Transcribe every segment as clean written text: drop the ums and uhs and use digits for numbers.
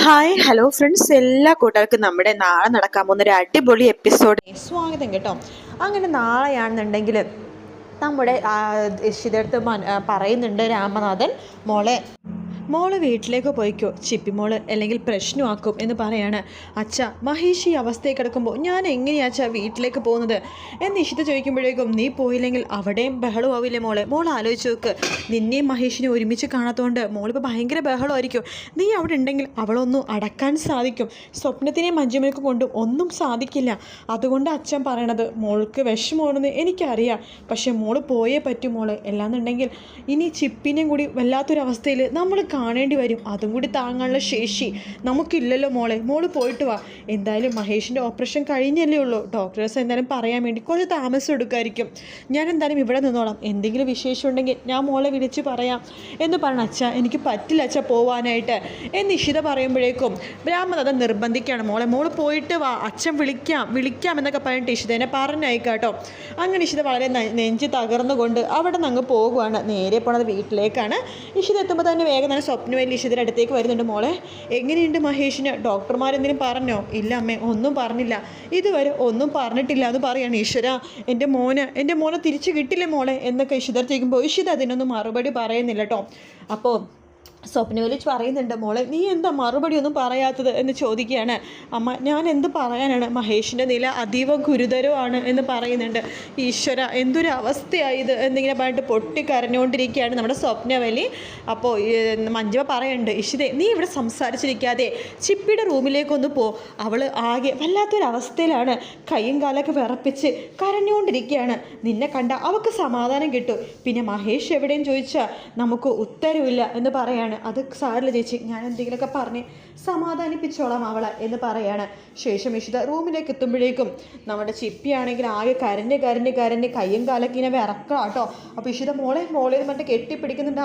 Hi hello friends, എല്ലാ കൂട്ടുകാർക്കും നമ്മുടെ നാളെ നടക്കാൻ പോകുന്ന ഒരു അടിപൊളി എപ്പിസോഡ് സ്വാഗതം കേട്ടോ. അങ്ങനെ നാളെയാണെന്നുണ്ടെങ്കിൽ നമ്മുടെ ഇഷിതടുത്ത് പറയുന്നുണ്ട് രാമനാഥൻ, മോള് വീട്ടിലേക്ക് പോയിക്കോ, ചിപ്പിമോള് അല്ലെങ്കിൽ പ്രശ്നമാക്കും എന്ന് പറയാണ്. അച്ഛ, മഹേഷ് ഈ അവസ്ഥയിൽ കിടക്കുമ്പോൾ ഞാൻ എങ്ങനെയാച്ചാ വീട്ടിലേക്ക് പോകുന്നത് എന്ന് ഇഷിത ചോദിക്കുമ്പോഴേക്കും, നീ പോയില്ലെങ്കിൽ അവിടെയും ബഹളമാവില്ലേ മോൾ ആലോചിച്ച് നോക്ക്. നിന്നെയും മഹേഷിനെ ഒരുമിച്ച് കാണാത്തതുകൊണ്ട് മോളിപ്പോൾ ഭയങ്കര ബഹളമായിരിക്കും. നീ അവിടെ ഉണ്ടെങ്കിൽ അവളൊന്നും അടക്കാൻ സാധിക്കും. സ്വപ്നത്തിനെയും മഞ്ജുമയ്ക്ക് കൊണ്ടും ഒന്നും സാധിക്കില്ല. അതുകൊണ്ട് അച്ഛൻ പറയണത്, മോൾക്ക് വിഷമമാണെന്ന് എനിക്കറിയാം, പക്ഷെ മോള് പോയേ പറ്റും മോള്. അല്ലാന്നുണ്ടെങ്കിൽ ഇനി ചിപ്പിനെയും കൂടി വല്ലാത്തൊരവസ്ഥയിൽ നമ്മൾ കാണേണ്ടി വരും. അതും കൂടി താങ്ങാനുള്ള ശേഷി നമുക്കില്ലല്ലോ മോള് പോയിട്ട് വാ. എന്തായാലും മഹേഷിൻ്റെ ഓപ്പറേഷൻ കഴിഞ്ഞല്ലേ ഉള്ളൂ. ഡോക്ടേഴ്സ് എന്തായാലും പറയാൻ വേണ്ടി കുറച്ച് താമസം എടുക്കുമായിരിക്കും. ഞാൻ എന്തായാലും ഇവിടെ നിന്നോളാം. എന്തെങ്കിലും വിശേഷം ഉണ്ടെങ്കിൽ ഞാൻ മോളെ വിളിച്ച് പറയാം എന്ന് പറഞ്ഞു. അച്ഛാ, എനിക്ക് പറ്റില്ല അച്ഛാ പോവാനായിട്ട് എന്ന് ഇഷിത പറയുമ്പോഴേക്കും രാമനാഥൻ നിർബന്ധിക്കുകയാണ്. മോള് പോയിട്ട് വാ, അച്ഛൻ വിളിക്കാം എന്നൊക്കെ പറഞ്ഞിട്ട് ഇഷിതനെ പറഞ്ഞയക്കാട്ടോ. അങ്ങനെ ഇഷിത വളരെ നെഞ്ച് തകർന്നുകൊണ്ട് അവിടെ നിന്ന് അങ്ങ് പോകുവാണ്. നേരെ പോണത് വീട്ടിലേക്കാണ്. ഇഷിത എത്തുമ്പോൾ തന്നെ വേഗം തന്നെ സ്വപ്നവേലി ഇഷിതയുടെ അടുത്തേക്ക് വരുന്നുണ്ട്. മോളെ, എങ്ങനെയുണ്ട് മഹേഷിന്? ഡോക്ടർമാരെന്തെങ്കിലും പറഞ്ഞോ? ഇല്ല അമ്മേ, ഒന്നും പറഞ്ഞില്ല, ഇതുവരെ ഒന്നും പറഞ്ഞിട്ടില്ല എന്ന് പറയാണ്. ഈശ്വര, എൻ്റെ മോനെ തിരിച്ചു കിട്ടില്ലേ മോളെ എന്നൊക്കെ ഇഷിത ചോദിക്കുമ്പോൾ ഇഷിത അതിനൊന്നും മറുപടി പറയുന്നില്ല കേട്ടോ. അപ്പോൾ സ്വപ്നവേലി പറയുന്നുണ്ട്, മോളെ നീ എന്താ മറുപടി ഒന്നും പറയാത്തത് എന്ന് ചോദിക്കുകയാണ്. അമ്മ, ഞാൻ എന്ത് പറയാനാണ്, മഹേഷിൻ്റെ നില അതീവ ഗുരുതരമാണ് എന്ന് പറയുന്നുണ്ട്. ഈശ്വര, എന്തൊരു അവസ്ഥയായത് എന്നിങ്ങനെ പറഞ്ഞിട്ട് പൊട്ടിക്കരഞ്ഞുകൊണ്ടിരിക്കുകയാണ് നമ്മുടെ സ്വപ്നവേലി. അപ്പോൾ മഞ്ജുമ പറയുന്നുണ്ട്, ഇഷിതേ, നീ ഇവിടെ സംസാരിച്ചിരിക്കാതെ ചിപ്പിയുടെ റൂമിലേക്കൊന്ന് പോ. അവൾ ആകെ വല്ലാത്തൊരവസ്ഥയിലാണ്, കൈയും കാലൊക്കെ വിറപ്പിച്ച് കരഞ്ഞുകൊണ്ടിരിക്കുകയാണ്. നിന്നെ കണ്ട അവൾക്ക് സമാധാനം കിട്ടും. പിന്നെ മഹേഷ് എവിടെയും ചോദിച്ചാൽ നമുക്ക് ഉത്തരവില്ല എന്ന് പറയാണ്. അത് സാറില്ല ചേച്ചി, ഞാൻ എന്തെങ്കിലുമൊക്കെ പറഞ്ഞ് സമാധാനിപ്പിച്ചോളാം അവളെ എന്ന് പറയാണ്. ശേഷം ഇഷിത റൂമിലേക്ക് എത്തുമ്പോഴേക്കും നമ്മുടെ ചിപ്പിയാണെങ്കിൽ ആകെ കരഞ്ഞ് കയ്യും കാലൊക്കെ ഇങ്ങനെ വിറക്കാം കേട്ടോ. അപ്പോൾ ഇഷിത മോളെ എന്ന് പറഞ്ഞിട്ട് കെട്ടിപ്പിടിക്കുന്നുണ്ട്.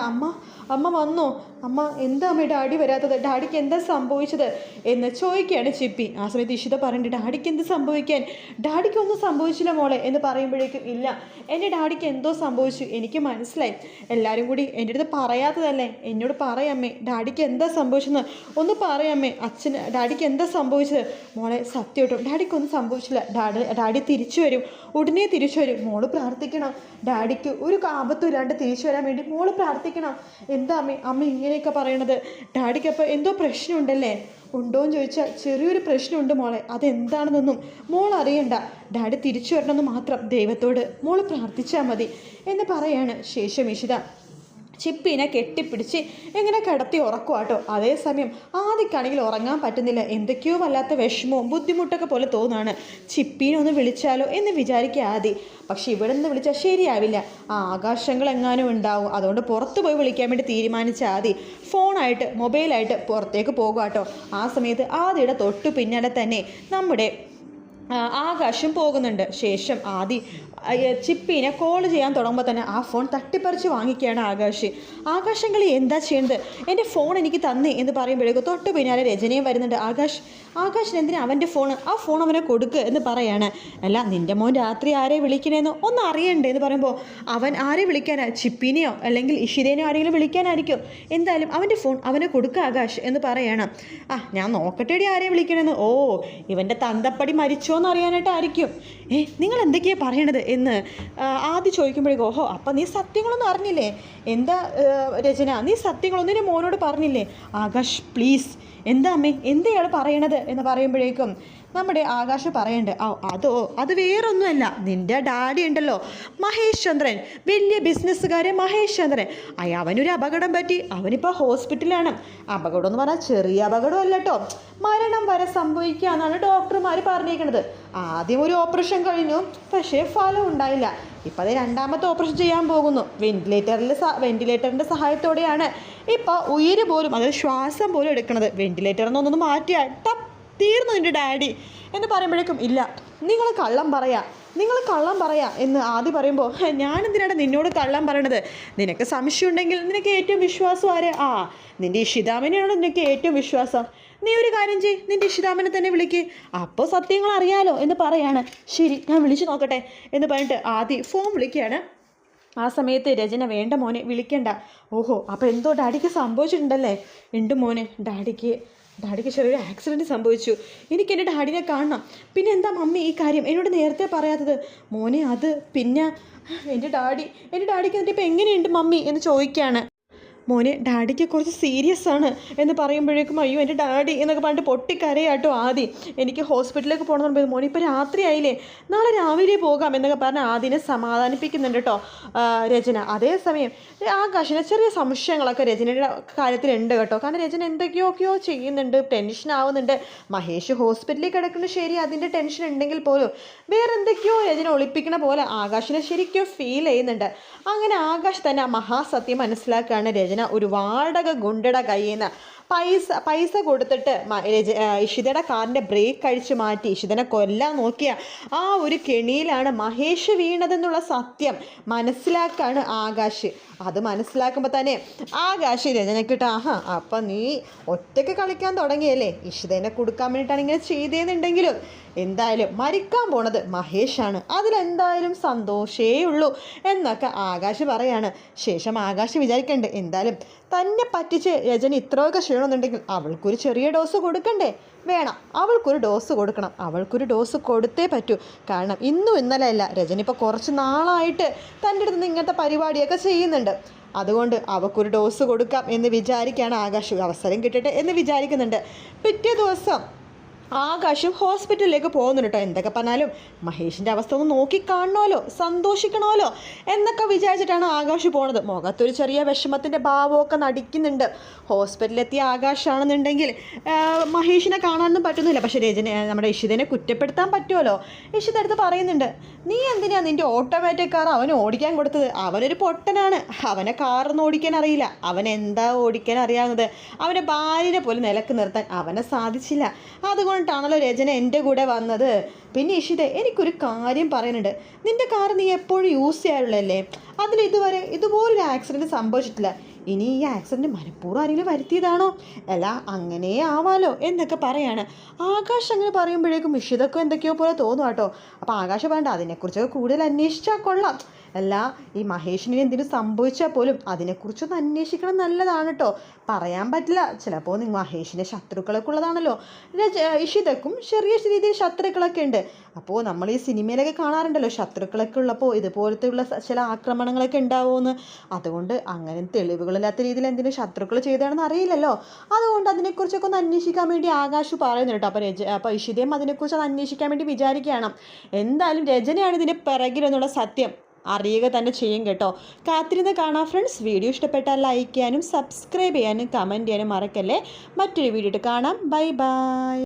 അമ്മ വന്നോ? അമ്മ, എന്താ അമ്മ ഡാഡി വരാത്തത്? ഡാഡിക്ക് എന്താ സംഭവിച്ചത് എന്ന് ചോദിക്കുകയാണ് ചിപ്പി. ആ സമയത്ത് ഇഷിത പറയുന്നുണ്ട്, ഡാഡിക്ക് എന്ത് സംഭവിക്കാൻ? ഡാഡിക്കൊന്നും സംഭവിച്ചില്ല മോളെ എന്ന് പറയുമ്പോഴേക്കും, ഇല്ല, എൻ്റെ ഡാഡിക്ക് എന്തോ സംഭവിച്ചു, എനിക്ക് മനസ്സിലായി. എല്ലാവരും കൂടി എൻ്റെ അടുത്ത് പറയാത്തതല്ലേ, എന്നോട് പറയാമ്മേ, ഡാഡിക്ക് എന്താ സംഭവിച്ചെന്ന് ഒന്ന് പറയാമ്മേ. ഡാഡിക്ക് എന്താ സംഭവിച്ചത്? മോളെ, സത്യം കേട്ടോ, ഡാഡിക്കൊന്നും സംഭവിച്ചില്ല. ഡാഡി തിരിച്ചു വരും, ഉടനെ തിരിച്ചു വരും. മോള് പ്രാർത്ഥിക്കണം, ഡാഡിക്ക് ഒരു ആപത്തും ഇല്ലാണ്ട് തിരിച്ചു വരാൻ വേണ്ടി മോള് പ്രാർത്ഥിക്കണം. എന്താ അമ്മ ഇങ്ങനെയൊക്കെ പറയണത്? ഡാഡിക്കപ്പോൾ എന്തോ പ്രശ്നമുണ്ടല്ലേ? ഉണ്ടോയെന്ന് ചോദിച്ചാൽ ചെറിയൊരു പ്രശ്നമുണ്ട് മോളെ, അതെന്താണെന്നൊന്നും മോൾ അറിയണ്ട. ഡാഡി തിരിച്ചു വരണമെന്ന് മാത്രം ദൈവത്തോട് മോൾ പ്രാർത്ഥിച്ചാൽ മതി എന്ന് പറയാണ്. ശേഷം ഇഷിത ചിപ്പിനെ കെട്ടിപ്പിടിച്ച് എങ്ങനെ കിടത്തി ഉറക്കുക കേട്ടോ. അതേസമയം ആദ്യക്കാണെങ്കിൽ ഉറങ്ങാൻ പറ്റുന്നില്ല. എന്തൊക്കെയോ വല്ലാത്ത വിഷമവും ബുദ്ധിമുട്ടൊക്കെ പോലെ തോന്നുകയാണ്. ചിപ്പീനെ ഒന്ന് വിളിച്ചാലോ എന്ന് വിചാരിക്കുക ആദ്യം. പക്ഷെ ഇവിടെ നിന്ന് വിളിച്ചാൽ ശരിയാവില്ല, ആകാശങ്ങൾ എങ്ങാനും ഉണ്ടാവും. അതുകൊണ്ട് പുറത്ത് പോയി വിളിക്കാൻ വേണ്ടി തീരുമാനിച്ച ആദ്യം മൊബൈലായിട്ട് പുറത്തേക്ക് പോകുക കേട്ടോ. ആ സമയത്ത് ആദ്യയുടെ തൊട്ടു പിന്നാലെ തന്നെ നമ്മുടെ ആകാശം പോകുന്നുണ്ട്. ശേഷം ചിപ്പീനെ കോൾ ചെയ്യാൻ തുടങ്ങുമ്പോൾ തന്നെ ആ ഫോൺ തട്ടിപ്പറിച്ച് വാങ്ങിക്കുകയാണ് ആകാശങ്ങളി എന്താ ചെയ്യുന്നത്? എൻ്റെ ഫോൺ എനിക്ക് തന്നേ എന്ന് പറയുമ്പോഴേക്കും തൊട്ട് പിന്നാലെ രജനിയും വരുന്നുണ്ട്. ആകാശിന് എന്തിനാ അവൻ്റെ ഫോൺ? ആ ഫോൺ അവനെ കൊടുക്ക് എന്ന് പറയാണ്. അല്ല, നിൻ്റെ മോൻ രാത്രി ആരെ വിളിക്കണേന്ന് ഒന്ന് അറിയണ്ടേ എന്ന് പറയുമ്പോൾ, അവൻ ആരെ വിളിക്കാനാ? ചിപ്പീനെയോ അല്ലെങ്കിൽ ഇഷിതേനെയോ ആരെങ്കിലും വിളിക്കാനായിരിക്കും. എന്തായാലും അവൻ്റെ ഫോൺ അവനെ കൊടുക്കുക ആകാശ് എന്ന് പറയാണ്. ഞാൻ നോക്കട്ടേടി ആരെ വിളിക്കണമെന്ന്. ഓ, ഇവൻ്റെ തന്തപ്പടി മരിച്ചോന്ന് അറിയാനായിട്ടായിരിക്കും. നിങ്ങൾ എന്തൊക്കെയാണ് പറയണത് എന്ന് ആദ്യം ചോദിക്കുമ്പോഴേക്കും, ഓഹോ, അപ്പം നീ സത്യങ്ങളൊന്നും അറിഞ്ഞില്ലേ? എന്താ രചന, നീ സത്യങ്ങളൊന്നും നിന്റെ മോനോട് പറഞ്ഞില്ലേ? ആകാശ് പ്ലീസ്, എന്താ അമ്മേ, എന്തയാൾ പറയണത് എന്ന് പറയുമ്പോഴേക്കും നമ്മുടെ ആകാശ് പറയണ്ട്, അത് വേറൊന്നുമല്ല, നിൻ്റെ ഡാഡി ഉണ്ടല്ലോ മഹേഷ് ചന്ദ്രൻ, വലിയ ബിസിനസ്സുകാരൻ മഹേഷ് ചന്ദ്രൻ, അവനൊരു അപകടം പറ്റി, അവനിപ്പോൾ ഹോസ്പിറ്റലാണ്. അപകടം എന്ന് പറഞ്ഞാൽ ചെറിയ അപകടമല്ല കേട്ടോ, മരണം വരെ സംഭവിക്കുക എന്നാണ് ഡോക്ടർമാർ പറഞ്ഞേക്കണത്. ആദ്യം ഒരു ഓപ്പറേഷൻ കഴിഞ്ഞു, പക്ഷേ ഫലം ഉണ്ടായില്ല. ഇപ്പം അത് രണ്ടാമത്തെ ഓപ്പറേഷൻ ചെയ്യാൻ പോകുന്നു. വെന്റിലേറ്ററിൻ്റെ സഹായത്തോടെയാണ് ഇപ്പോൾ ഉയിര് പോലും, അതായത് ശ്വാസം പോലും എടുക്കുന്നത്. വെന്റിലേറ്ററിൽ നിന്നൊന്ന് മാറ്റിയാൽ തീർന്നു നിൻ്റെ ഡാഡി എന്ന് പറയുമ്പോഴേക്കും, ഇല്ല, നിങ്ങൾ കള്ളം പറയാ എന്ന് ആദ്യം പറയുമ്പോൾ, ഞാനെന്തിനാണ് നിന്നോട് കള്ളം പറയണത്? നിനക്ക് സംശയം ഉണ്ടെങ്കിൽ നിനക്ക് ഏറ്റവും വിശ്വാസം ആരെ? നിൻ്റെ ഇഷിതാമനെയാണോ നിനക്ക് ഏറ്റവും വിശ്വാസം? നീ ഒരു കാര്യം ചെയ്യ്, നിൻ്റെ ഇഷിതാമനെ തന്നെ വിളിക്ക്, അപ്പോൾ സത്യങ്ങൾ അറിയാലോ എന്ന് പറയാണ്. ശരി, ഞാൻ വിളിച്ചു നോക്കട്ടെ എന്ന് പറഞ്ഞിട്ട് ആദ്യം ഫോൺ വിളിക്കുകയാണ്. ആ സമയത്ത് രചന, വേണ്ട മോനെ, വിളിക്കണ്ട. ഓഹോ, അപ്പോൾ എന്തോ ഡാഡിക്ക് സംഭവിച്ചിട്ടുണ്ടല്ലേ? ഉണ്ട് മോനെ, ഡാഡിക്ക് ഡാഡിക്ക് ചെറിയൊരു ആക്സിഡൻറ്റ് സംഭവിച്ചു, എനിക്ക് എൻ്റെ ഡാഡിനെ കാണണം. പിന്നെ എന്താ മമ്മി ഈ കാര്യം എന്നോട് നേരത്തെ പറയാത്തത്? മോനെ അത് പിന്നെ എൻ്റെ ഡാഡിക്ക് എന്നിട്ട് ഇപ്പം എങ്ങനെയുണ്ട് മമ്മി എന്ന് ചോദിക്കുകയാണ്. മോനെ ഡാഡിക്ക് കുറച്ച് സീരിയസ് ആണ് എന്ന് പറയുമ്പോഴേക്കും അയ്യോ എൻ്റെ ഡാഡി എന്നൊക്കെ പറഞ്ഞിട്ട് പൊട്ടിക്കരയാട്ടോ ആദ്യം. എനിക്ക് ഹോസ്പിറ്റലിലേക്ക് പോകണമെന്ന് പറയുമ്പോൾ മോനെ ഇപ്പോൾ രാത്രി ആയില്ലേ, നാളെ രാവിലെ പോകാം എന്നൊക്കെ പറഞ്ഞ് ആദ്യനെ സമാധാനിപ്പിക്കുന്നുണ്ട് കേട്ടോ രചന. അതേസമയം ആകാശിന് ചെറിയ സംശയങ്ങളൊക്കെ രചനയുടെ കാര്യത്തിലുണ്ട് കേട്ടോ. കാരണം രചന എന്തൊക്കെയൊക്കെയോ ചെയ്യുന്നുണ്ട്, ടെൻഷൻ ആവുന്നുണ്ട്. മഹേഷ് ഹോസ്പിറ്റലിൽ കിടക്കുന്നത് ശരി, അതിൻ്റെ ടെൻഷൻ ഉണ്ടെങ്കിൽ പോലും വേറെ എന്തൊക്കെയോ രചന ഒളിപ്പിക്കണ പോലെ ആകാശിനെ ശരിക്കും ഫീൽ ചെയ്യുന്നുണ്ട്. അങ്ങനെ ആകാശ് തന്നെ ആ മഹാസത്യം മനസ്സിലാക്കുകയാണ്. രചന ഒരു വാടക ഗുണ്ടയുടെ കയ്യിൽ നിന്ന് പൈസ കൊടുത്തിട്ട് ഇഷിതയുടെ കാറിൻ്റെ ബ്രേക്ക് അഴിച്ചു മാറ്റി ഇഷിതനെ കൊല്ലാൻ നോക്കിയ ആ ഒരു കെണിയിലാണ് മഹേഷ് വീണതെന്നുള്ള സത്യം മനസ്സിലാക്കാണ് ആകാശ്. അത് മനസ്സിലാക്കുമ്പോൾ തന്നെ ആകാശ് രചനയ്ക്കിട്ട് അപ്പം നീ ഒറ്റയ്ക്ക് കളിക്കാൻ തുടങ്ങിയല്ലേ, ഇഷിതനെ കൊടുക്കാൻ വേണ്ടിയിട്ടാണ് ഇങ്ങനെ ചെയ്തതെന്നുണ്ടെങ്കിലും എന്തായാലും മരിക്കാൻ പോണത് മഹേഷാണ്, അതിലെന്തായാലും സന്തോഷേ ഉള്ളൂ എന്നൊക്കെ ആകാശ് പറയാണ്. ശേഷം ആകാശ് വിചാരിക്കണ്ട് എന്തായാലും തന്നെ പറ്റിച്ച് രചന ഇത്രയൊക്കെ ചെയ്യണമെന്നുണ്ടെങ്കിൽ അവൾക്കൊരു ചെറിയ ഡോസ് കൊടുക്കണ്ടേ, വേണം, അവൾക്കൊരു ഡോസ് കൊടുക്കണം, അവൾക്കൊരു ഡോസ് കൊടുത്തേ പറ്റൂ. കാരണം ഇന്നും ഇന്നലെ അല്ല, രചന ഇപ്പോൾ കുറച്ച് നാളായിട്ട് തൻ്റെ അടുത്ത് നിന്ന് ഇങ്ങനത്തെ പരിപാടിയൊക്കെ ചെയ്യുന്നുണ്ട്. അതുകൊണ്ട് അവൾക്കൊരു ഡോസ് കൊടുക്കാം എന്ന് വിചാരിക്കുകയാണ് ആകാശ്. അവസരം കിട്ടട്ടെ എന്ന് വിചാരിക്കുന്നുണ്ട്. പിറ്റേ ദിവസം ആകാശം ഹോസ്പിറ്റലിലേക്ക് പോകുന്നുണ്ട് കേട്ടോ. എന്തൊക്കെ പറഞ്ഞാലും മഹേഷിൻ്റെ അവസ്ഥ ഒന്ന് നോക്കി കാണണമല്ലോ, സന്തോഷിക്കണമല്ലോ എന്നൊക്കെ വിചാരിച്ചിട്ടാണ് ആകാശ് പോണത്. മുഖത്തൊരു ചെറിയ വിഷമത്തിൻ്റെ ഭാവമൊക്കെ നടിക്കുന്നുണ്ട്. ഹോസ്പിറ്റലിലെത്തിയ ആകാശാണെന്നുണ്ടെങ്കിൽ മഹേഷിനെ കാണാനൊന്നും പറ്റുന്നില്ല. പക്ഷേ നമ്മുടെ ഇഷിതനെ കുറ്റപ്പെടുത്താൻ പറ്റുമല്ലോ. ഇഷിത അടുത്ത് പറയുന്നുണ്ട്, നീ എന്തിനാ നിൻ്റെ ഓട്ടോമാറ്റിക് കാർ അവന് ഓടിക്കാൻ കൊടുത്തത്? അവനൊരു പൊട്ടനാണ്, അവനെ കാറൊന്നും ഓടിക്കാൻ അറിയില്ല. അവൻ എന്താ ഓടിക്കാൻ അറിയാവുന്നത്? അവൻ്റെ ഭാര്യനെ പോലും നിലക്ക് നിർത്താൻ അവനെ സാധിച്ചില്ല. അതുകൊണ്ടാണല്ലോ രചന എൻ്റെ കൂടെ വന്നത്. പിന്നെ ഇഷിത എനിക്കൊരു കാര്യം പറയാനുണ്ട്, നിൻ്റെ കാർ നീ എപ്പോഴും യൂസ് ചെയ്യാറുള്ളല്ലേ, അതിൽ ഇതുവരെ ഇതുപോലൊരു ആക്സിഡൻറ്റ് സംഭവിച്ചിട്ടില്ല. ഇനി ഈ ആക്സിഡൻറ്റ് മനഃപൂർവ്വം ആരെങ്കിലും വരുത്തിയതാണോ? അല്ല അങ്ങനെ ആവാലോ എന്നൊക്കെ പറയാണ്. ആകാശ് അങ്ങനെ പറയുമ്പോഴേക്കും ഇഷിതക്കും എന്തൊക്കെയോ പോലെ തോന്നും കേട്ടോ. അപ്പോൾ ആകാശ് പറയണ്ട അതിനെക്കുറിച്ചൊക്കെ കൂടുതൽ അന്വേഷിച്ചാൽ കൊള്ളാം. അല്ല ഈ മഹേഷിന് എന്തെങ്കിലും സംഭവിച്ചാൽ പോലും അതിനെക്കുറിച്ചൊന്ന് അന്വേഷിക്കണം, നല്ലതാണ് കേട്ടോ. പറയാൻ പറ്റില്ല, ചിലപ്പോൾ മഹേഷിൻ്റെ ശത്രുക്കളൊക്കെ ഉള്ളതാണല്ലോ. ഇഷിതക്കും ചെറിയ രീതിയിൽ ശത്രുക്കളൊക്കെ ഉണ്ട്. അപ്പോൾ നമ്മൾ ഈ സിനിമയിലൊക്കെ കാണാറുണ്ടല്ലോ, ശത്രുക്കളൊക്കെ ഉള്ളപ്പോൾ ഇതുപോലത്തെ ഉള്ള ചില ആക്രമണങ്ങളൊക്കെ ഉണ്ടാവുമെന്ന്. അതുകൊണ്ട് അങ്ങനെ തെളിവുകളില്ലാത്ത രീതിയിൽ എന്തെങ്കിലും ശത്രുക്കൾ ചെയ്തതാണെന്ന് അറിയില്ലല്ലോ. അതുകൊണ്ട് അതിനെക്കുറിച്ചൊക്കെ ഒന്ന് അന്വേഷിക്കാൻ വേണ്ടി ആകാശ് പറയുന്നുണ്ട് കേട്ടോ. അപ്പോൾ ഇഷിതയും അതിനെക്കുറിച്ച് ഒന്ന് അന്വേഷിക്കാൻ വേണ്ടി വിചാരിക്കുകയാണ്. എന്തായാലും രചനയാണ് ഇതിൻ്റെ പിറകിലെന്നുള്ള സത്യം അറിയുക തന്നെ ചെയ്യും കേട്ടോ. കാത്തിരുന്ന് കാണാം ഫ്രണ്ട്സ്. വീഡിയോ ഇഷ്ടപ്പെട്ടാൽ ലൈക്ക് ചെയ്യാനും സബ്സ്ക്രൈബ് ചെയ്യാനും കമൻറ്റ് ചെയ്യാനും മറക്കല്ലേ. മറ്റൊരു വീഡിയോ കാണാം. Bye bye.